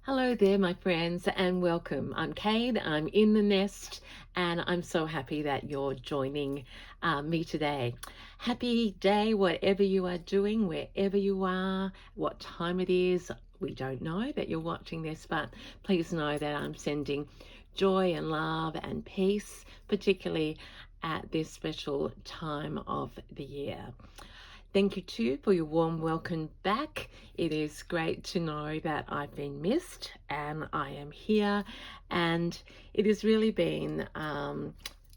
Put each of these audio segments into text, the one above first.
Hello there, my friends, and welcome. I'm Kate, I'm in the nest, and I'm so happy that you're joining me today. Happy day, whatever you are doing, wherever you are, what time it is. We don't know that you're watching this, but please know that I'm sending joy and love and peace, particularly at this special time of the year. Thank you too for your warm welcome back. It is great to know that I've been missed and I am here, and it has really been a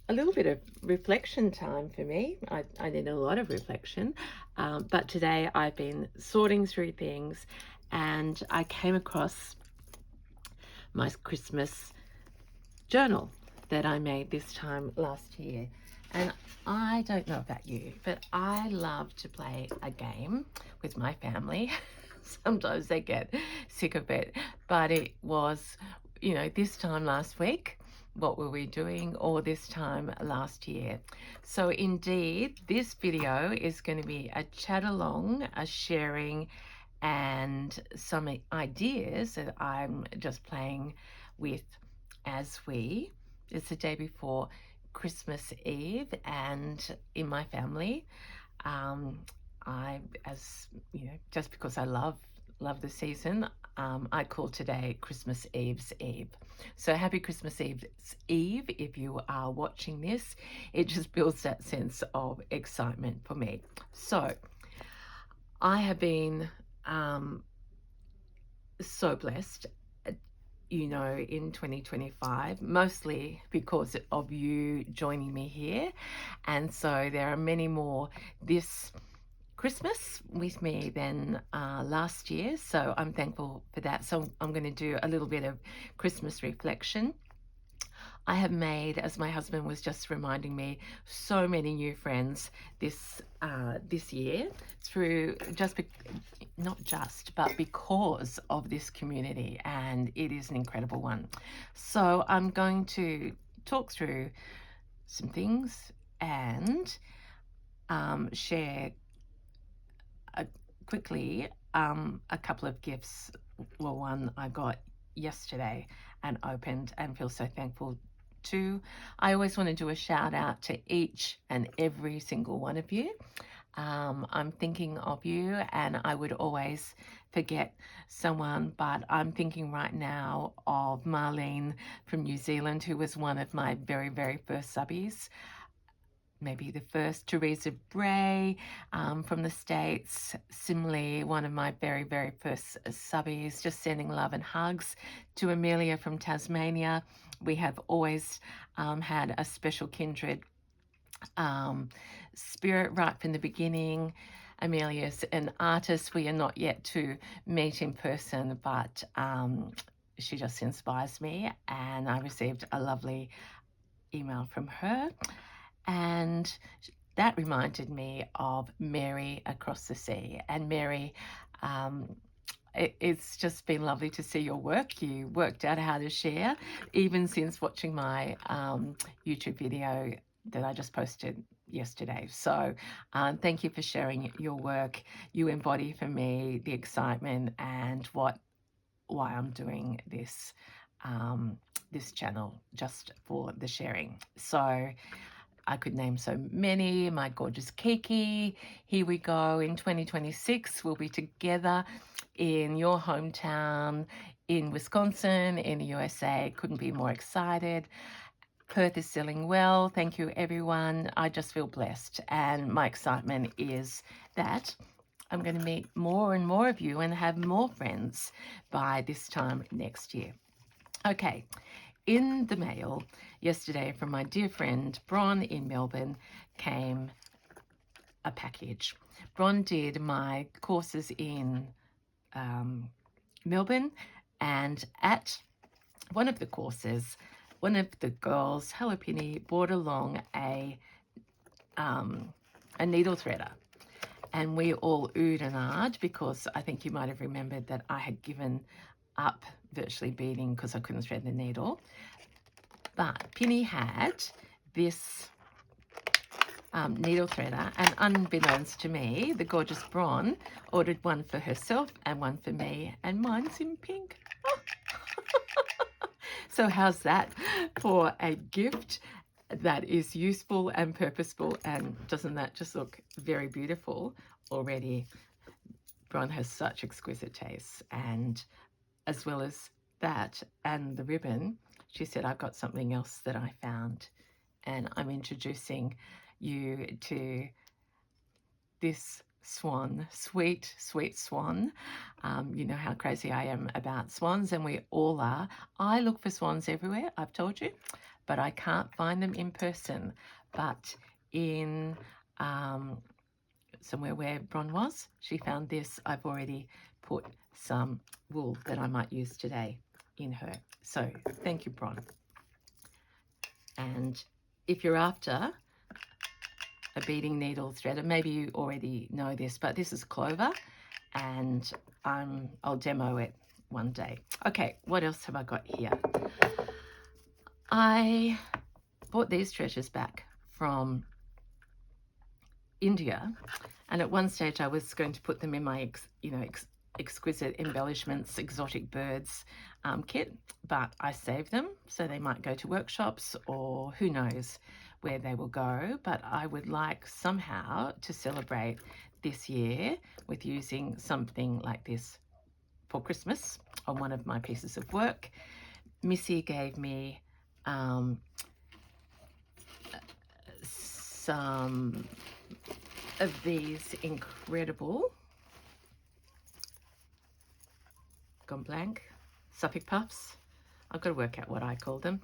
little bit of reflection time for me. I need a lot of reflection, but today I've been sorting through things and I came across my Christmas journal that I made this time last year. And I don't know about you, but I love to play a game with my family. Sometimes they get sick of it, but it was, this time last week, what were we doing, or this time last year. So indeed, this video is going to be a chat along, a sharing, and some ideas that I'm just playing with it's the day before Christmas Eve, and in my family, um, as you know, just because I love the season, I call today Christmas Eve's Eve. So happy Christmas Eve's Eve if you are watching this. It just builds that sense of excitement for me. So I have been so blessed, in 2025, mostly because of you joining me here. And so there are many more this Christmas with me than last year. So I'm thankful for that. So I'm going to do a little bit of Christmas reflection. I have made, as my husband was just reminding me, so many new friends this year through not just, but because of this community, and it is an incredible one. So I'm going to talk through some things and share quickly a couple of gifts. Well, one I got yesterday and opened and feel so thankful to. I always want to do a shout out to each and every single one of you. I'm thinking of you, and I would always forget someone, but I'm thinking right now of Marlene from New Zealand, who was one of my very, very first subbies. Maybe the first, Teresa Bray from the States. Similarly, one of my very, very first subbies, just sending love and hugs to Amelia from Tasmania. We have always had a special kindred spirit right from the beginning. Amelia's an artist. We are not yet to meet in person, but she just inspires me, and I received a lovely email from her. And that reminded me of Mary across the sea. And Mary, it's just been lovely to see your work. You worked out how to share, even since watching my YouTube video that I just posted yesterday. So thank you for sharing your work. You embody for me the excitement and why I'm doing this this channel, just for the sharing. So I could name so many. My gorgeous Kiki, here we go. In 2026, we'll be together in your hometown in Wisconsin, in the USA. Couldn't be more excited. Perth is selling well. Thank you, everyone. I just feel blessed. And my excitement is that I'm going to meet more and more of you and have more friends by this time next year. Okay. In the mail yesterday from my dear friend Bron in Melbourne came a package. Bron did my courses in Melbourne, and at one of the courses, one of the girls, hello Penny, brought along a needle threader. And we all oohed and ahed, because I think you might have remembered that I had given up virtually beading because I couldn't thread the needle. But Penny had this needle threader, and unbeknownst to me, the gorgeous Bron ordered one for herself and one for me, and mine's in pink. So how's that for a gift that is useful and purposeful, and doesn't that just look very beautiful already? Bron has such exquisite tastes, and as well as that and the ribbon, she said, I've got something else that I found, and I'm introducing you to this swan, sweet, sweet swan. You know how crazy I am about swans, and we all are. I look for swans everywhere, I've told you, but I can't find them in person. But in somewhere where Bron was, she found this. I've already put some wool that I might use today in her. So thank you, Bron. And if you're after a beading needle threader, maybe you already know this, but this is Clover, and I'll demo it one day. Okay, what else have I got here? I bought these treasures back from India, and at one stage I was going to put them in my exquisite embellishments, exotic birds kit, but I saved them, so they might go to workshops, or who knows where they will go. But I would like somehow to celebrate this year with using something like this for Christmas on one of my pieces of work. Missy gave me some of these incredible, gone blank, Suffolk puffs. I've got to work out what I call them.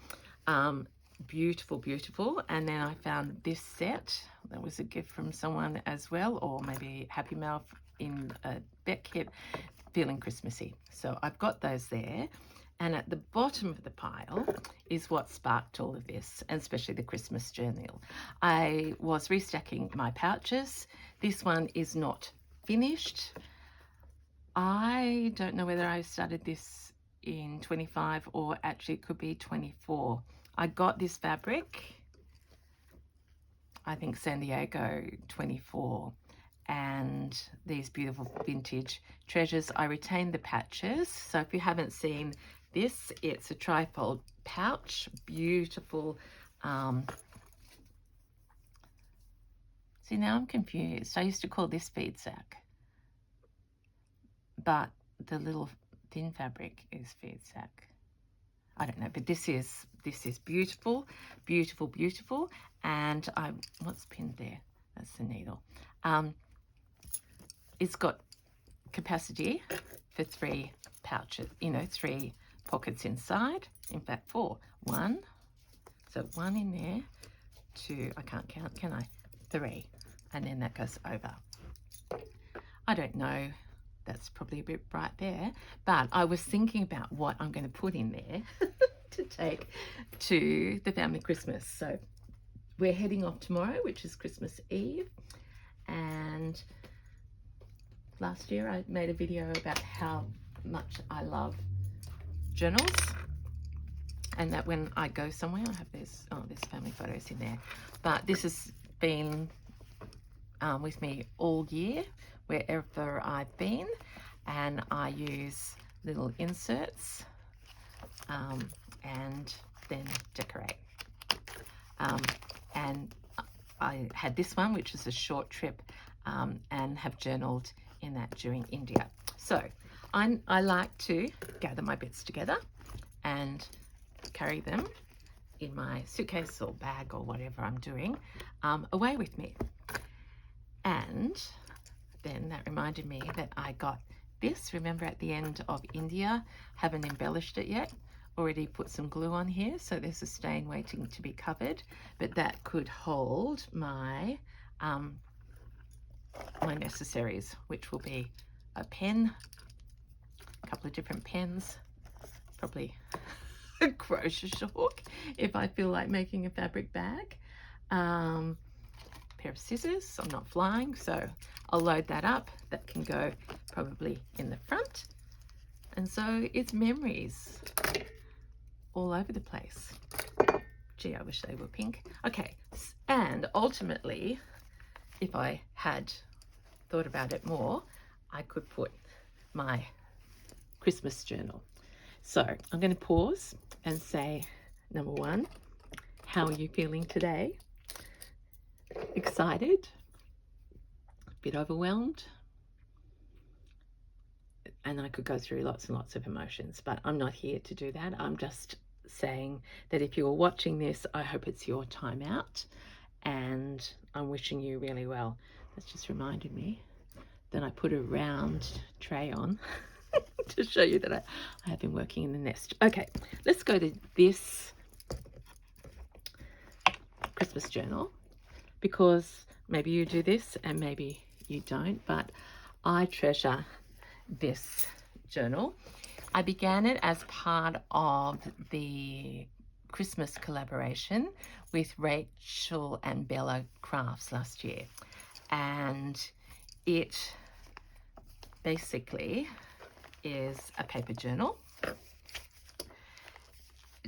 Beautiful, beautiful. And then I found this set. That was a gift from someone as well, or maybe Happy Mail in a Beck kit, feeling Christmassy. So I've got those there. And at the bottom of the pile is what sparked all of this, and especially the Christmas journal. I was restacking my pouches. This one is not finished. I don't know whether I started this in 25 or actually it could be 24. I got this fabric, I think San Diego 24, and these beautiful vintage treasures. I retained the patches. So if you haven't seen this, it's a trifold pouch, beautiful. See, now I'm confused. I used to call this bead sack, but the little thin fabric is feed sack. I don't know, but this is beautiful, beautiful, beautiful. And what's pinned there? That's the needle. It's got capacity for 3 pouches, 3 pockets inside. In fact, 4. 1. So 1 in there, 2. I can't count, can I? 3. And then that goes over. I don't know. That's probably a bit bright there, but I was thinking about what I'm going to put in there to take to the family Christmas. So we're heading off tomorrow, which is Christmas Eve. And last year I made a video about how much I love journals, and that when I go somewhere, I have there's family photos in there, but this has been with me all year, wherever I've been, and I use little inserts and then decorate. And I had this one, which is a short trip, and have journaled in that during India. So I like to gather my bits together and carry them in my suitcase or bag or whatever I'm doing away with me. And then that reminded me that I got this, remember, at the end of India. Haven't embellished it yet, already put some glue on here, so there's a stain waiting to be covered, but that could hold my my necessaries, which will be a pen, a couple of different pens, probably a crochet hook if I feel like making a fabric bag, pair of scissors. I'm not flying, so I'll load that up. That can go probably in the front. And so it's memories all over the place. Gee, I wish they were pink. Okay, and ultimately if I had thought about it more, I could put my Christmas journal. So I'm going to pause and say, number one, how are you feeling today? Excited? A bit overwhelmed? And I could go through lots and lots of emotions, but I'm not here to do that. I'm just saying that if you're watching this, I hope it's your time out, and I'm wishing you really well. That's just reminded me that I put a round tray on to show you that I have been working in the nest. Okay, let's go to this Christmas journal, because maybe you do this and maybe you don't, but I treasure this journal. I began it as part of the Christmas collaboration with Rachel and Bella Crafts last year, and it basically is a paper journal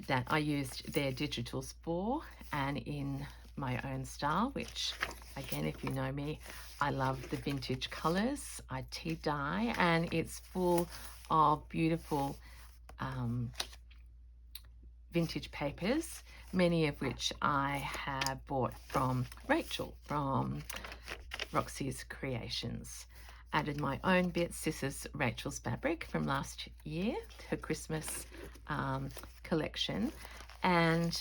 that I used their digitals for, and in my own style, which again, if you know me, I love the vintage colors. I tea dye, and it's full of beautiful vintage papers, many of which I have bought from Rachel from Roxy's Creations. Added my own bits. This is Rachel's fabric from last year, her Christmas collection. And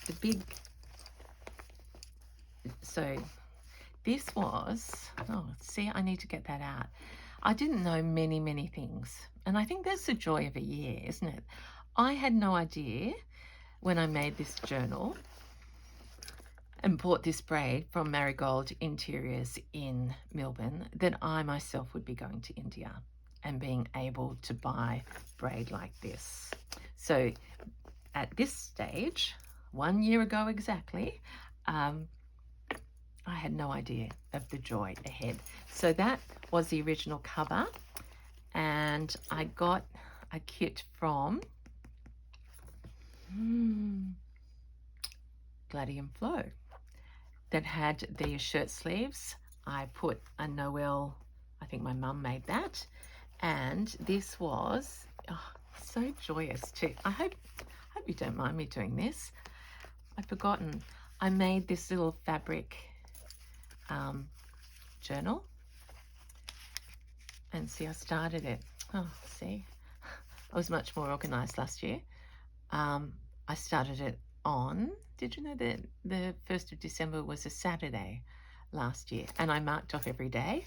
the big, so this was, oh, see, I need to get that out. I didn't know many things, and I think that's the joy of a year, isn't it? I had no idea when I made this journal and bought this braid from Marigold Interiors in Melbourne that I myself would be going to India and being able to buy braid like this. So at this stage, 1 year ago exactly, I had no idea of the joy ahead. So that was the original cover, and I got a kit from Gladium Flow that had the shirt sleeves. I put a Noel, I think my mum made that, and this was so joyous too. I hope you don't mind me doing this. I've forgotten. I made this little fabric journal, and see, I started it. Oh, see, I was much more organized last year. I started it on, did you know that the 1st of December was a Saturday last year? And I marked off every day,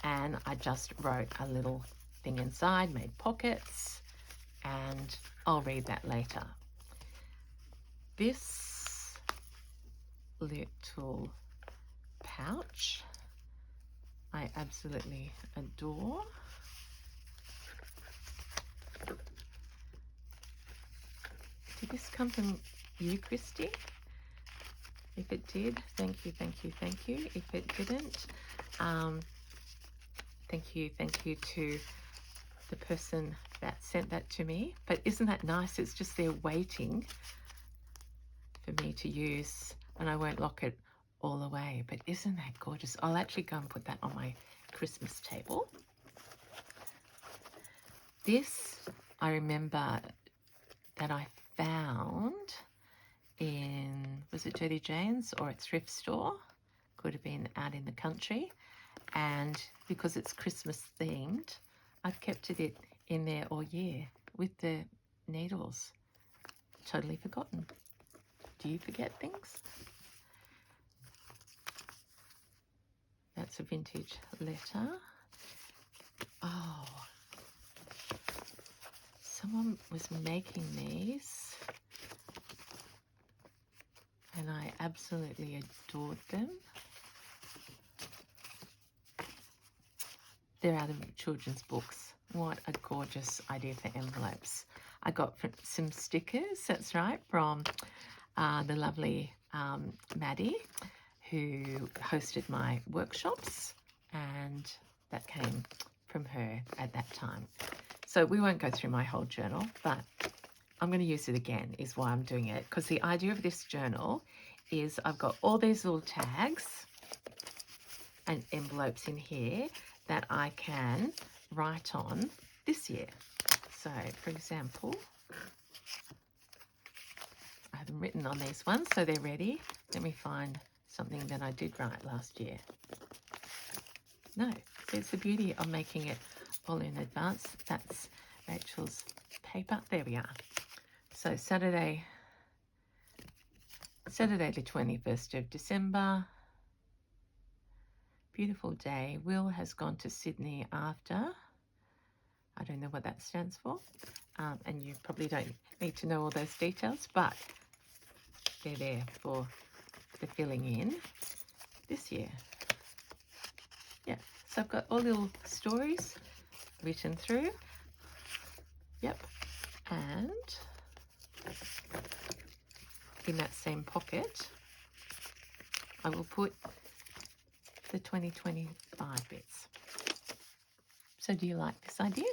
and I just wrote a little thing inside, made pockets, and I'll read that later. This little pouch I absolutely adore. Did this come from you, Christy? If it did, thank you. If it didn't, thank you to the person that sent that to me. But isn't that nice? It's just there waiting for me to use, and I won't lock it all away. But isn't that gorgeous? I'll actually go and put that on my Christmas table. This, I remember that I found in, was it Dirty Jane's or a thrift store? Could have been out in the country. And because it's Christmas themed, I've kept it in there all year with the needles. Totally forgotten. Do you forget things? That's a vintage letter. Oh, someone was making these, and I absolutely adored them. They're out of children's books. What a gorgeous idea for envelopes. I got some stickers, that's right, from the lovely Maddie, who hosted my workshops, and that came from her at that time. So we won't go through my whole journal, but I'm going to use it again, is why I'm doing it, because the idea of this journal is I've got all these little tags, and envelopes in here that I can write on this year. So, for example, I haven't written on these ones, so they're ready. Let me find something that I did write last year. No, see, it's the beauty of making it all in advance. That's Rachel's paper. There we are. So Saturday the 21st of December. Beautiful day. Will has gone to Sydney after. I don't know what that stands for. And you probably don't need to know all those details, but they're there for the filling in this year. Yeah, so I've got all little stories written through. Yep, and in that same pocket, I will put the 2025 bits. So do you like this idea?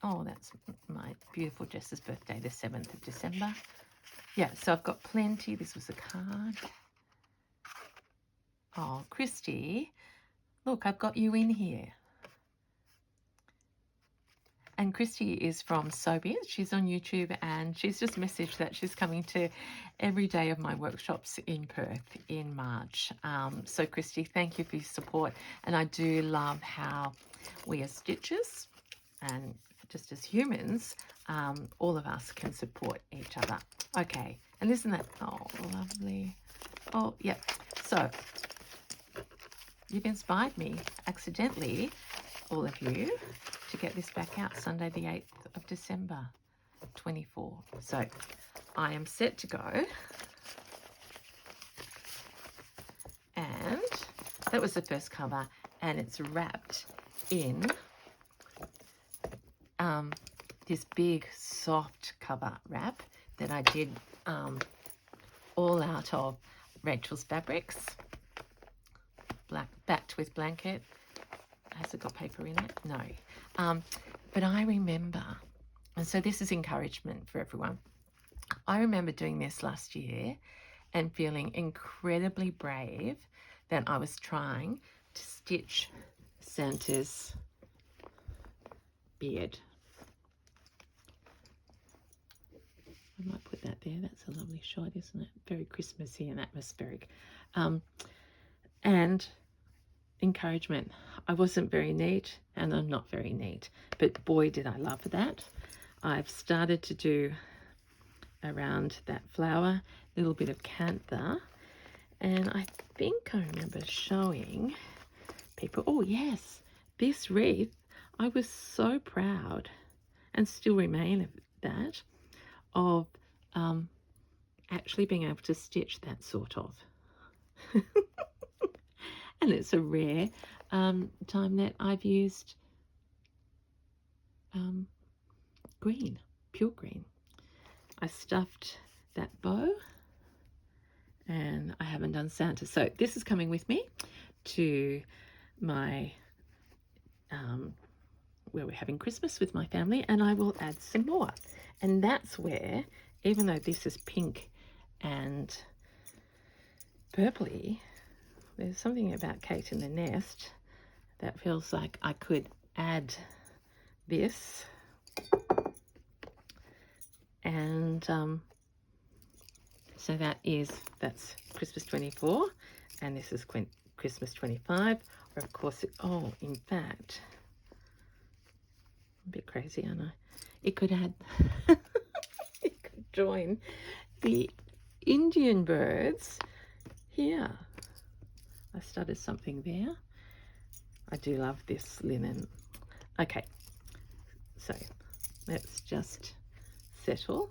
Oh, that's my beautiful Jess's birthday, the 7th of December. Yeah, so I've got plenty. This was a card. Oh, Christy, look, I've got you in here. And Christy is from Sewbecurated. She's on YouTube, and she's just messaged that she's coming to every day of my workshops in Perth in March. So Christy, thank you for your support. And I do love how we as stitchers and just as humans, all of us can support each other. Okay, and isn't that, oh, lovely. Oh, yeah. So you've inspired me accidentally, all of you, to get this back out Sunday the 8th of December 24. So I am set to go. And that was the first cover, and it's wrapped in this big soft cover wrap that I did all out of Rachel's fabrics, backed with blanket. Has it got paper in it? No. But I remember, and so this is encouragement for everyone. I remember doing this last year and feeling incredibly brave that I was trying to stitch Santa's beard. I might put that there. That's a lovely shot, isn't it? Very Christmassy and atmospheric. And encouragement. I wasn't very neat, and I'm not very neat, but boy did I love that. I've started to do around that flower, a little bit of cantha, and I think I remember showing people, oh yes, this wreath, I was so proud, and still remain of that, of actually being able to stitch that sort of. And it's a rare time that I've used green, pure green. I stuffed that bow, and I haven't done Santa. So this is coming with me to my, where we're having Christmas with my family, and I will add some more. And that's where, even though this is pink and purpley, there's something about Kate in the Nest that feels like I could add this. And so that's Christmas 24, and this is Christmas 25, or of course, in fact, I'm a bit crazy, aren't I? It could add, it could join the Indian birds here. I started something there. I do love this linen. Okay, so let's just settle.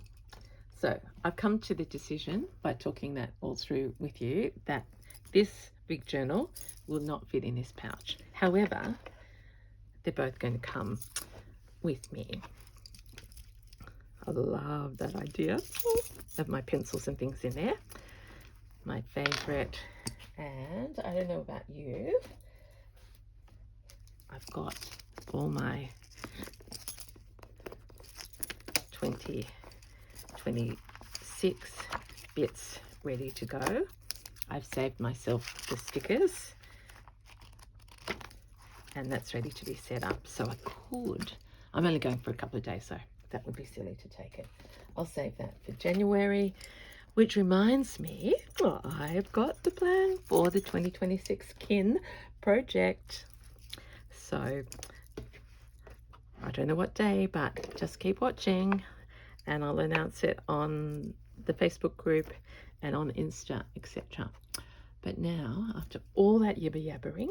So I've come to the decision, by talking that all through with you, that this big journal will not fit in this pouch. However, they're both going to come with me. I love that idea of my pencils and things in there. My favorite. And I don't know about you, I've got all my 2026 bits ready to go. I've saved myself the stickers and that's ready to be set up. So I'm only going for a couple of days, so that would be silly to take it. I'll save that for January, which reminds me, I've got the plan for the 2026 kin project. So I don't know what day, but just keep watching and I'll announce it on the Facebook group and on Insta, etc. But now, after all that yibber yabbering,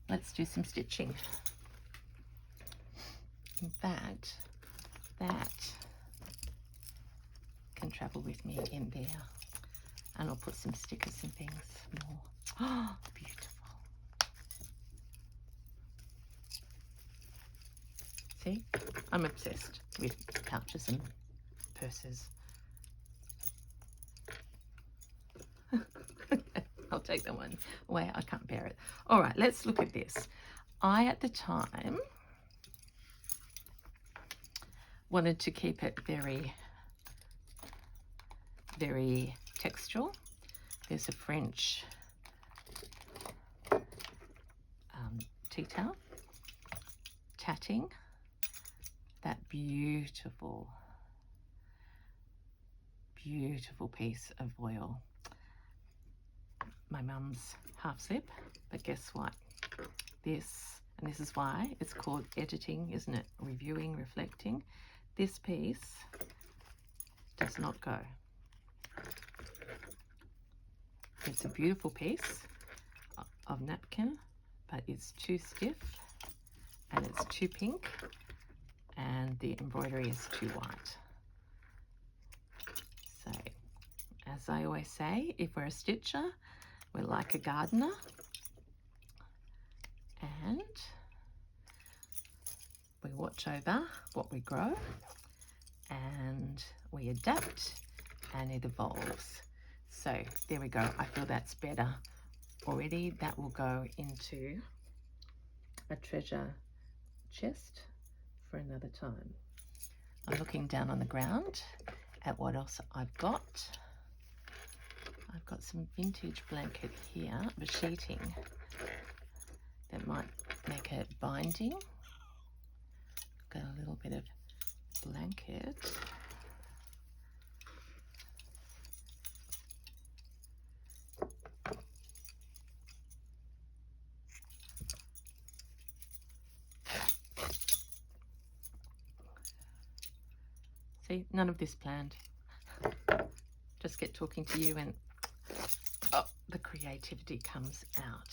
let's do some stitching. In fact, that can travel with me in there. And I'll put some stickers and things more. Oh, beautiful. See, I'm obsessed with pouches and purses. I'll take that one away. I can't bear it. All right, let's look at this. I, at the time, wanted to keep it very, very textural. There's a French tea towel, tatting, that beautiful, beautiful piece of voile. My mum's half zip, but guess what? This, and this is why it's called editing, isn't it? Reviewing, reflecting. This piece does not go. It's a beautiful piece of napkin, but it's too stiff and it's too pink and the embroidery is too white. So, as I always say, if we're a stitcher, we're like a gardener, and we watch over what we grow and we adapt and it evolves. So there we go. I feel that's better already. That will go into a treasure chest for another time. I'm looking down on the ground at what else I've got. I've got some vintage blanket here, the sheeting that might make it binding. Got a little bit of blanket. See, none of this planned. Just get talking to you and the creativity comes out.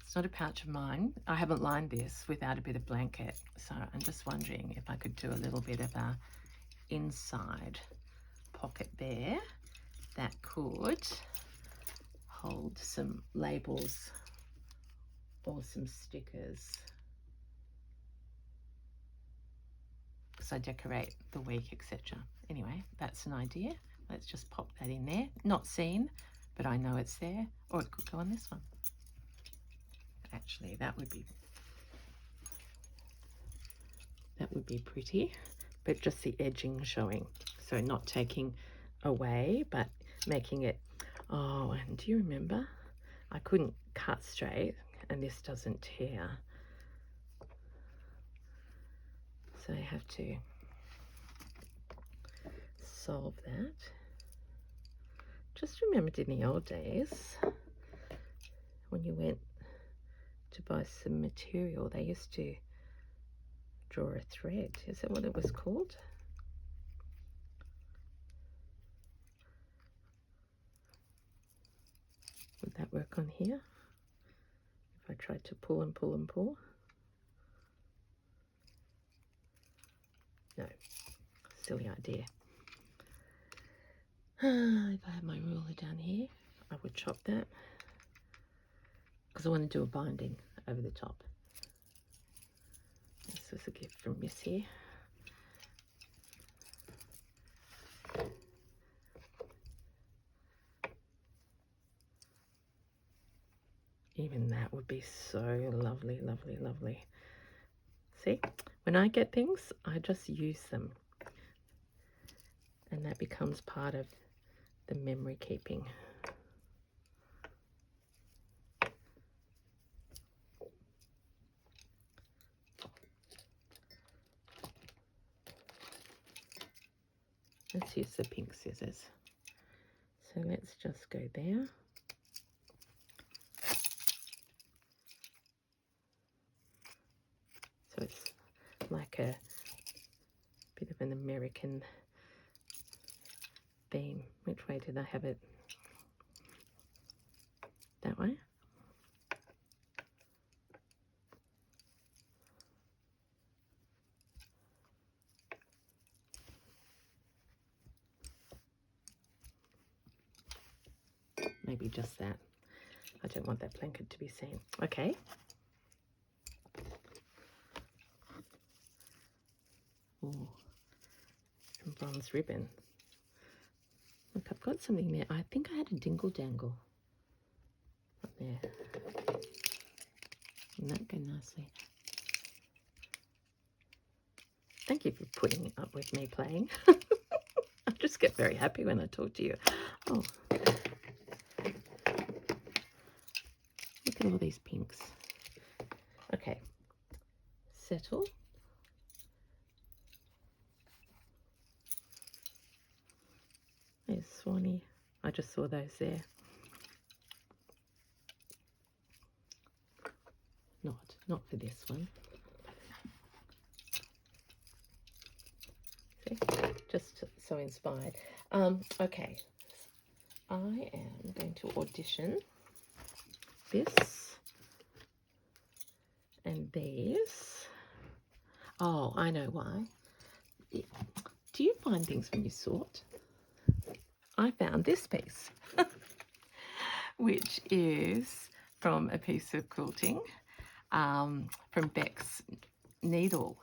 It's not a pouch of mine. I haven't lined this without a bit of blanket, so I'm just wondering if I could do a little bit of a inside pocket there that could hold some labels or some stickers because I decorate the week, etc. Anyway, that's an idea. Let's just pop that in there. Not seen, but I know it's there. Or it could go on this one. Actually, that would be pretty, but just the edging showing. So not taking away, but making it, oh, and do you remember? I couldn't cut straight, and this doesn't tear. So I have to solve that. Just remembered in the old days, when you went to buy some material, they used to draw a thread. Is that what it was called? Would that work on here? If I tried to pull and pull and pull? No, silly idea. If I had my ruler down here, I would chop that because I want to do a binding over the top. This was a gift from Missy. Even that would be so lovely, lovely, lovely. See, when I get things, I just use them. And that becomes part of the memory keeping. Let's use the pink scissors. So let's just go there. So it's like a bit of an American theme. Which way did I have it? That way? Maybe just that. I don't want that blanket to be seen. Okay. Ooh, some bronze ribbon. Look, I've got something there. I think I had a dingle dangle up there. Wouldn't that go nicely? Thank you for putting up with me playing. I just get very happy when I talk to you. Oh, look at all these pinks. Okay, settle. There's Swanee. I just saw those there. Not for this one. See? Just so inspired. Okay, I am going to audition this and these. Oh, I know why. Do you find things when you sort? I found this piece, which is from a piece of quilting from Beck's Needle.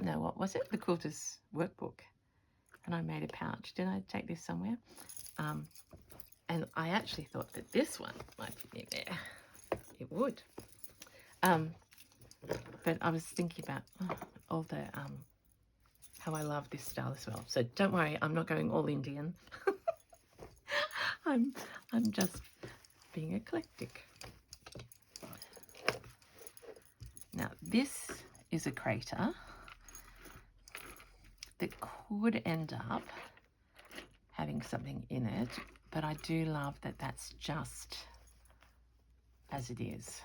No, what was it? The Quilter's Workbook. And I made a pouch. Did I take this somewhere? And I actually thought that this one might be in there. It would. But I was thinking about all the how I love this style as well. So don't worry, I'm not going all Indian. I'm just being eclectic. Now this is a crater that could end up having something in it, but I do love that that's just as it is.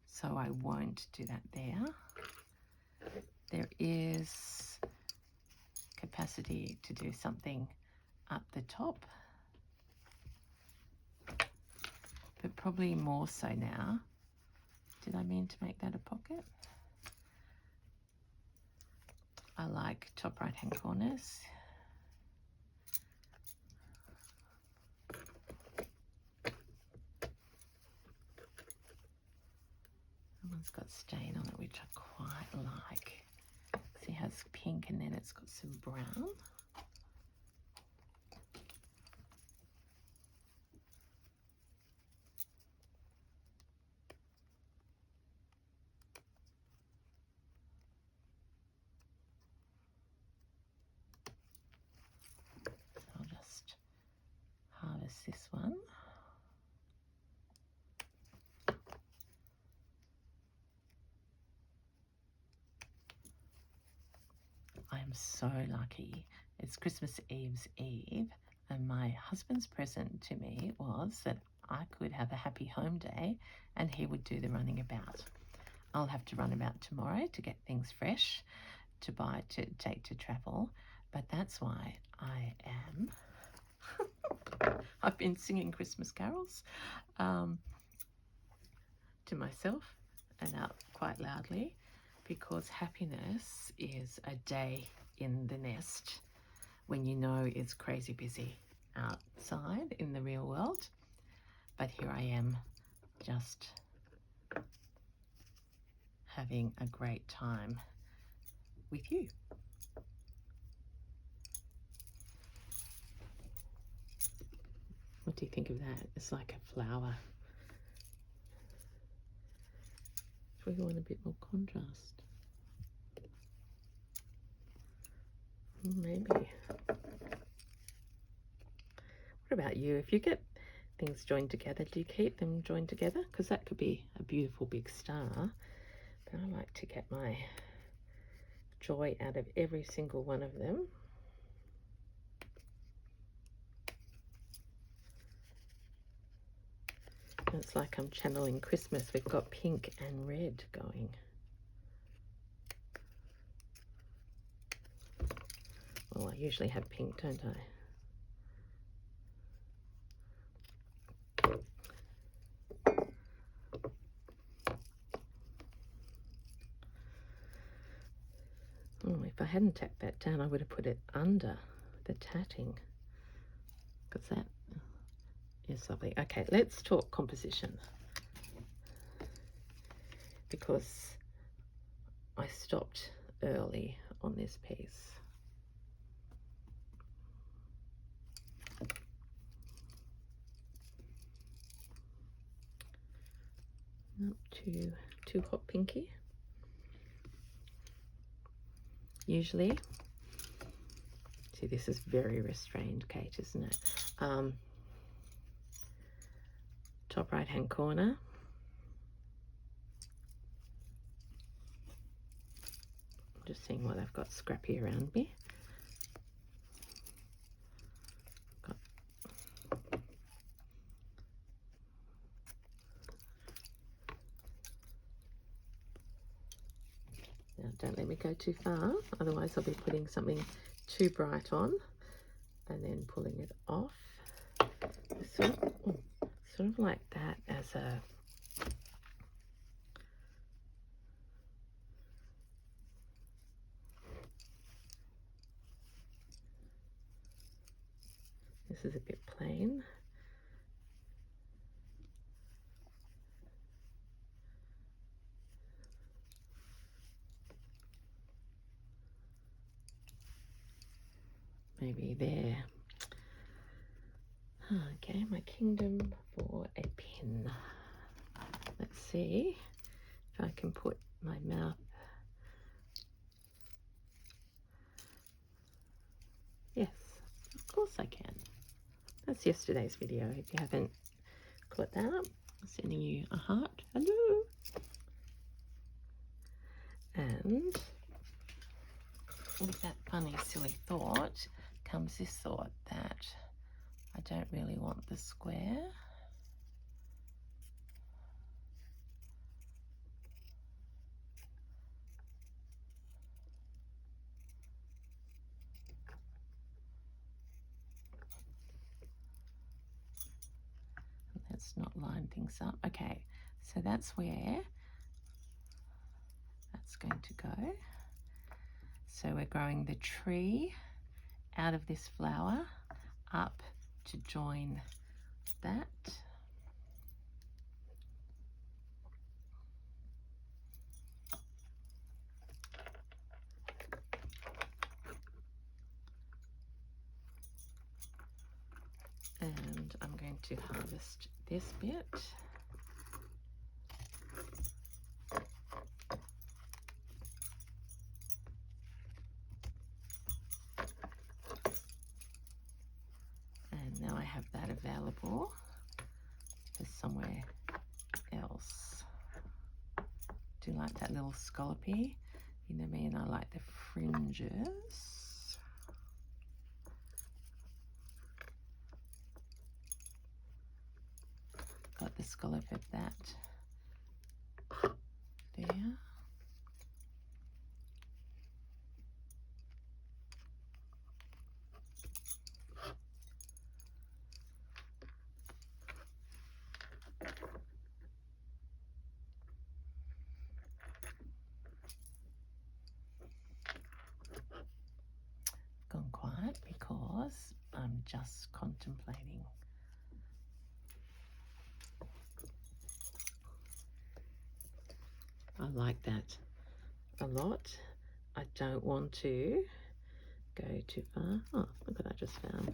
So I won't do that there. There is capacity to do something up the top, but probably more so now. Did I mean to make that a pocket? I like top right hand corners. That one's got stain on it, which I quite like. See, it has pink and then it's got some brown. So I'll just harvest this one. I am so lucky. It's Christmas Eve's Eve, and my husband's present to me was that I could have a happy home day and he would do the running about. I'll have to run about tomorrow to get things fresh to buy, to take to travel, but that's why I am I've been singing Christmas carols to myself and out quite loudly, because happiness is a day in the nest when you know it's crazy busy outside in the real world. But here I am, just having a great time with you. What do you think of that? It's like a flower. We want a bit more contrast. Maybe. What about you? If you get things joined together, do you keep them joined together? Because that could be a beautiful big star. But I like to get my joy out of every single one of them. It's like I'm channeling Christmas. We've got pink and red going. Well, I usually have pink, don't I? Oh, if I hadn't tacked that down, I would have put it under the tatting, because that is lovely. Okay, let's talk composition, because I stopped early on this piece. Not too hot pinky. Usually, see, this is very restrained, Kate, isn't it? Top right hand corner. Just seeing what I've got scrappy around me. Now, don't let me go too far, otherwise I'll be putting something too bright on and then pulling it off. Sort of like that as a this is a bit plain. Maybe there. Okay, my kingdom for a pin. Let's see if I can put my mouth. Yes, of course I can. That's yesterday's video. If you haven't caught that, I'm sending you a heart. Hello. And with that funny, silly thought comes this thought that I don't really want the square. Let's not line things up. Okay, so that's where that's going to go. So we're growing the tree out of this flower up to join that. And I'm going to harvest this bit. And now I have that available for somewhere else. Do you like that little scallopy? You know me, and I like the fringes. Got the scallop of that there. Gone quiet because I'm just contemplating. I like that a lot. I don't want to go too far. Oh, look what I just found.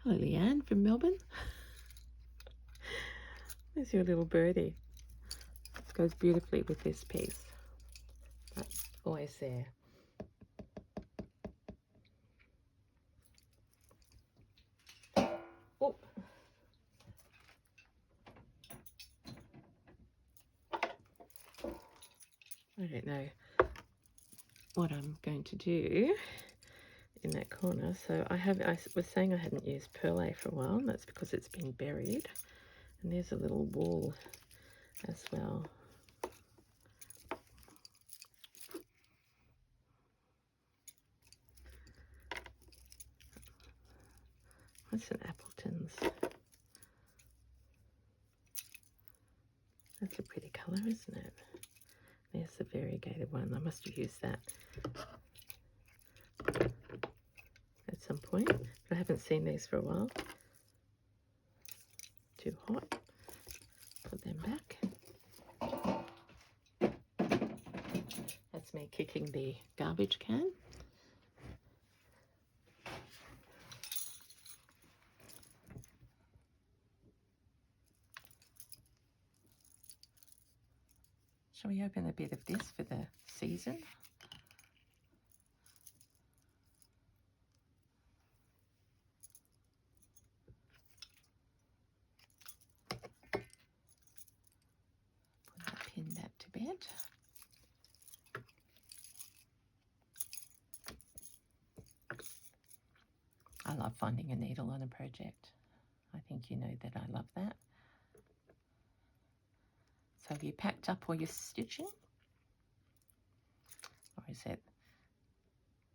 Hello, Leanne from Melbourne. There's your little birdie. It goes beautifully with this piece. That's always there. Oh. I don't know what I'm going to do in that corner. So I was saying I hadn't used Perlay for a while, and that's because it's been buried. And there's a little wool as well. What's an Appleton's? That's a pretty colour, isn't it? There's the variegated one. I must have used that at some point, but I haven't seen these for a while. Too hot. Put them back. That's me kicking the garbage can. Shall we open a bit of this for the season? Pin that to bed. I love finding a needle on a project. I think you know that I love that. So have you packed up all your stitching? Or is it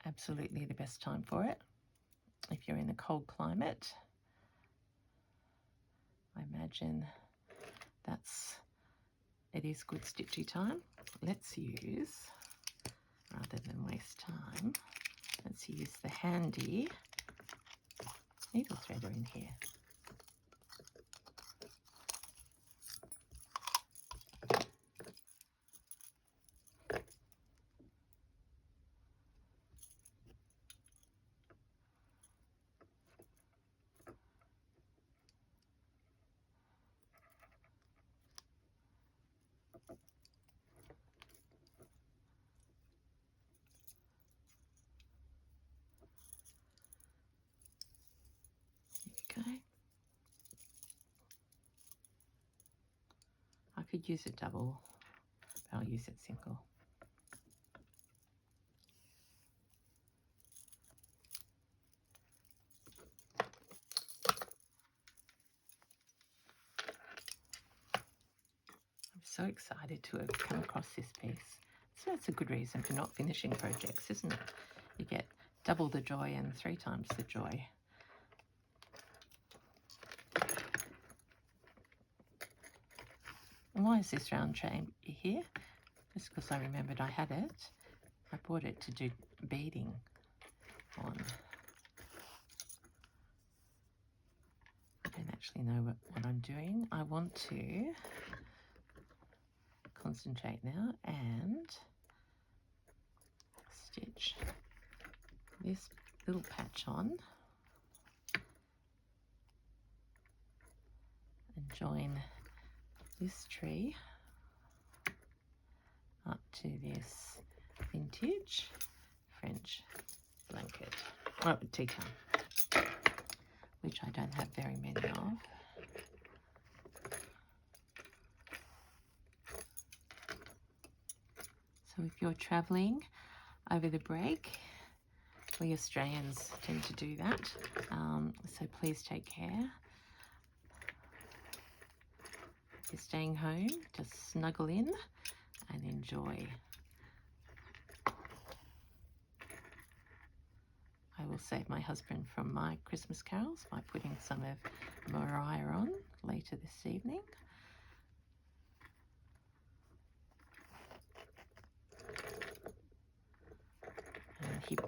absolutely the best time for it? If you're in a cold climate, I imagine it is good stitchy time. Let's use, rather than waste time, let's use the handy needle threader in here. Okay. I could use a double, but I'll use it single. I'm so excited to have come across this piece. So that's a good reason for not finishing projects, isn't it? You get double the joy and 3 times the joy. And why is this round chain here? Just because I remembered I had it. I bought it to do beading on. I don't actually know what I'm doing. I want to concentrate now and stitch this little patch on and join this tree up to this vintage French blanket, tea towel, which I don't have very many of. So if you're traveling over the break, we Australians tend to do that, so please take care. If you're staying home, just snuggle in and enjoy. I will save my husband from my Christmas carols by putting some of Mariah on later this evening.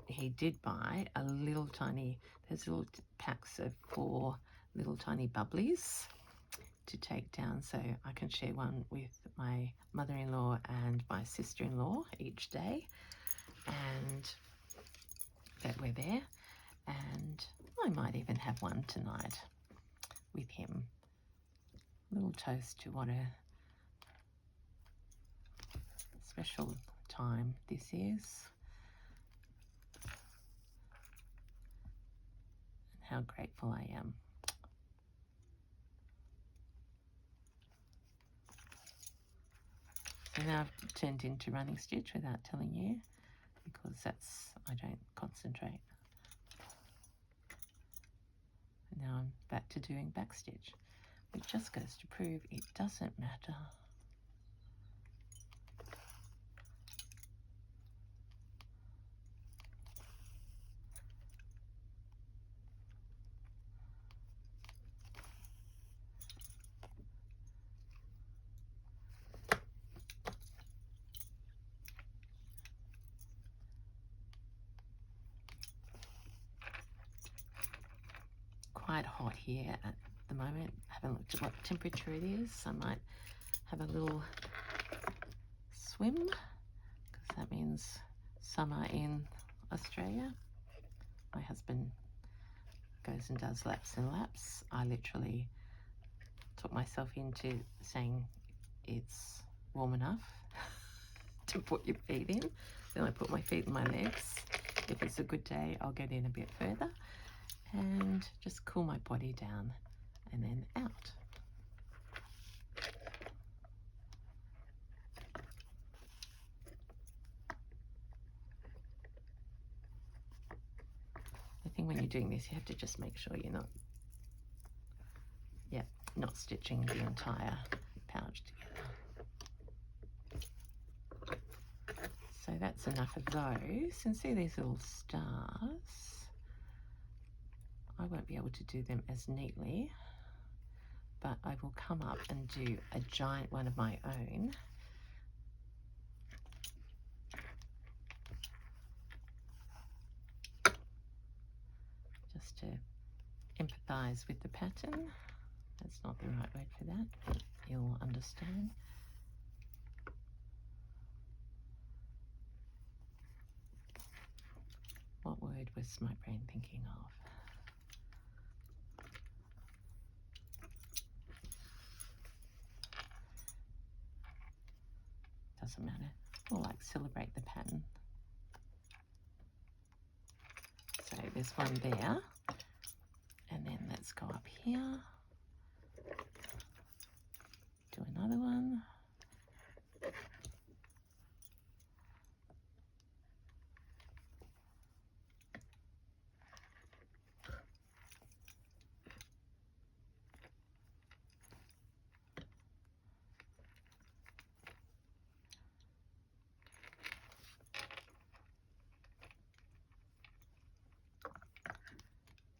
He did buy a little tiny, there's little packs of 4 little tiny bubblies to take down, so I can share one with my mother-in-law and my sister-in-law each day, and that we're there. And I might even have one tonight with him. A little toast to what a special time this is, and how grateful I am. So now I've turned into running stitch without telling you, because I don't concentrate. And now I'm back to doing back stitch, which just goes to prove it doesn't matter. Quite hot here at the moment. I haven't looked at what temperature it is. I might have a little swim, because that means summer in Australia. My husband goes and does laps and laps. I literally took myself into saying it's warm enough to put your feet in. Then I put my feet in my legs. If it's a good day, I'll get in a bit further and just cool my body down and then out. The thing when you're doing this, you have to just make sure you're not stitching the entire pouch together. So that's enough of those. And see these little stars? I won't be able to do them as neatly, but I will come up and do a giant one of my own. Just to empathize with the pattern. That's not the right word for that, but you'll understand. What word was my brain thinking of? Doesn't matter. Or like celebrate the pattern. So there's one there. And then let's go up here. Do another one.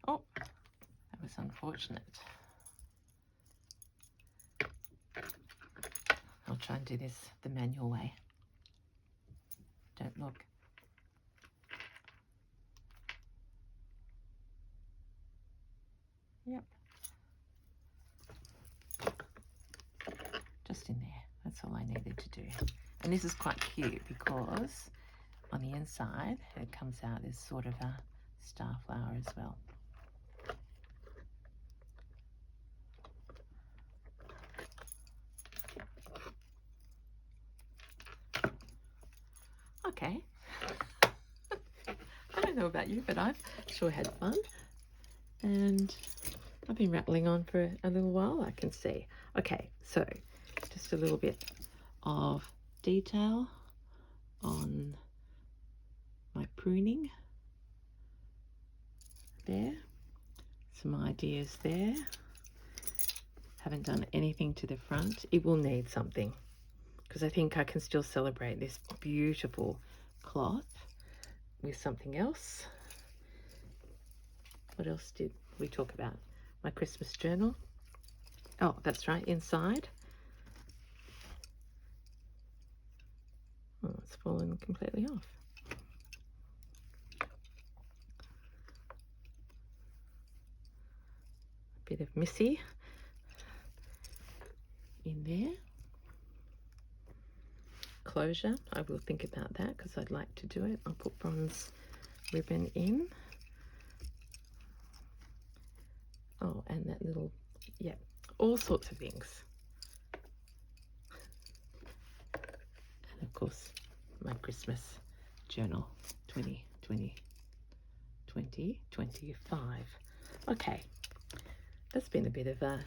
Oh, that was unfortunate. I'll try and do this the manual way. Don't look. Yep. Just in there. That's all I needed to do. And this is quite cute because on the inside it comes out as sort of a star flower as well. Okay. I don't know about you, but I've sure had fun. And I've been rattling on for a little while, I can see. Okay, so just a little bit of detail on my pruning there. Some ideas there. Haven't done anything to the front. It will need something because I think I can still celebrate this beautiful cloth with something else. What else did we talk about? My Christmas journal. Oh, that's right, inside. Oh, it's fallen completely off. A bit of Missy in there. Closure, I will think about that because I'd like to do it. I'll put bronze ribbon in. Oh, and that little, yeah, all sorts of things. And of course, my Christmas journal, 2025. Okay, that's been a bit of a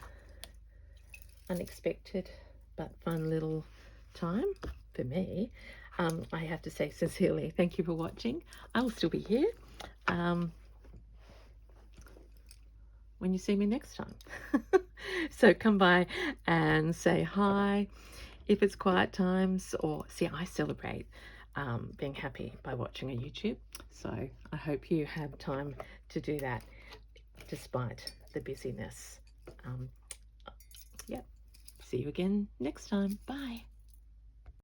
unexpected but fun little time. for me. I have to say sincerely, thank you for watching. I will still be here when you see me next time. So come by and say hi. If it's quiet times, or see, I celebrate being happy by watching a YouTube. So I hope you have time to do that despite the busyness. Yep. See you again next time. Bye.